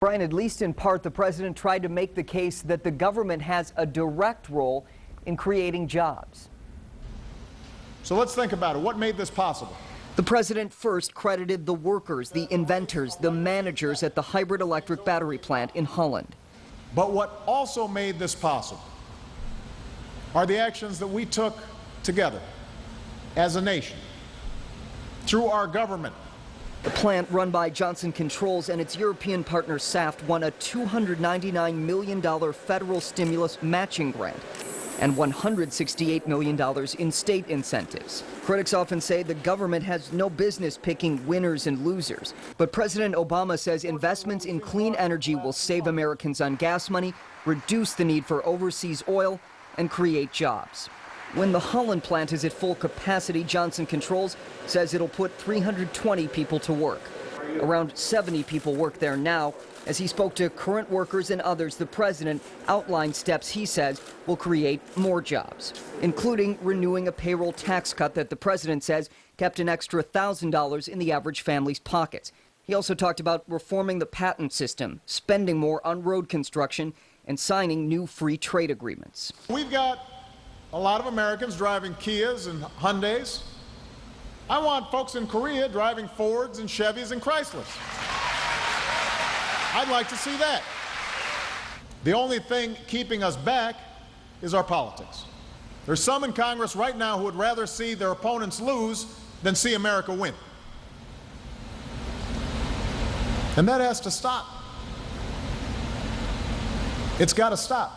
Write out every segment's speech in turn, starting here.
Brian, at least in part, the president tried to make the case that the government has a direct role in creating jobs. So let's think about it. What made this possible? The president first credited the workers, the inventors, the managers at the hybrid electric battery plant in Holland. But what also made this possible are the actions that we took together as a nation, through our government. The plant, run by Johnson Controls and its European partner Saft, won a $299 million federal stimulus matching grant and $168 million in state incentives. Critics often say the government has no business picking winners and losers. But President Obama says investments in clean energy will save Americans on gas money, reduce the need for overseas oil, and create jobs. When the Holland plant is at full capacity, Johnson Controls says it'll put 320 people to work. Around 70 people work there now. As he spoke to current workers and others, the president outlined steps he says will create more jobs, including renewing a payroll tax cut that the president says kept an extra $1,000 in the average family's pockets. He also talked about reforming the patent system, spending more on road construction, and signing new free trade agreements. We've got a lot of Americans driving Kias and Hyundais. I want folks in Korea driving Fords and Chevys and Chryslers. I'd like to see that. The only thing keeping us back is our politics. There's some in Congress right now who would rather see their opponents lose than see America win. And that has to stop. It's got to stop.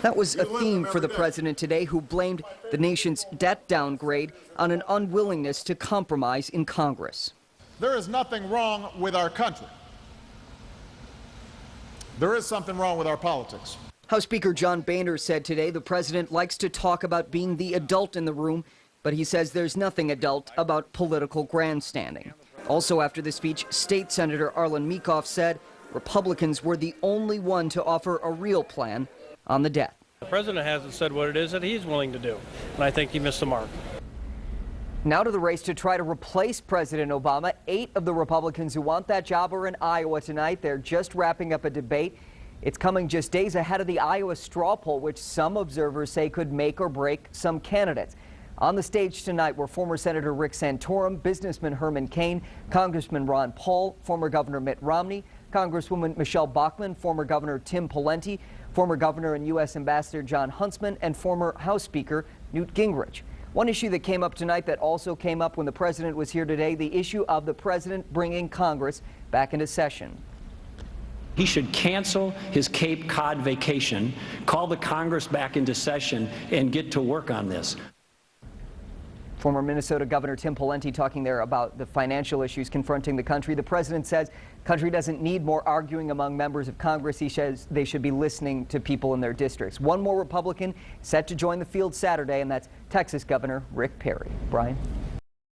That was a theme for the president today, who blamed the nation's debt downgrade on an unwillingness to compromise in Congress. There is nothing wrong with our country. There is something wrong with our politics. House Speaker John Boehner said today the president likes to talk about being the adult in the room, but he says there's nothing adult about political grandstanding. Also after the speech, State Senator Arlen Meekhoff said Republicans were the only one to offer a real plan on the debt. The president hasn't said what it is that he's willing to do, and I think he missed the mark. Now to the race to try to replace President Obama. 8 of the Republicans who want that job are in Iowa tonight. They're just wrapping up a debate. It's coming just days ahead of the Iowa straw poll, which some observers say could make or break some candidates. On the stage tonight were former Senator Rick Santorum, businessman Herman Cain, Congressman Ron Paul, former Governor Mitt Romney, Congresswoman Michelle Bachmann, former Governor Tim Pawlenty, former Governor and U.S. Ambassador John Huntsman, and former House Speaker Newt Gingrich. One issue that came up tonight that also came up when the president was here today, the issue of the president bringing Congress back into session. He should cancel his Cape Cod vacation, call the Congress back into session, and get to work on this. Former Minnesota Governor Tim Pawlenty talking there about the financial issues confronting the country. The president says the country doesn't need more arguing among members of Congress. He says they should be listening to people in their districts. One more Republican set to join the field Saturday, and that's Texas Governor Rick Perry. Brian?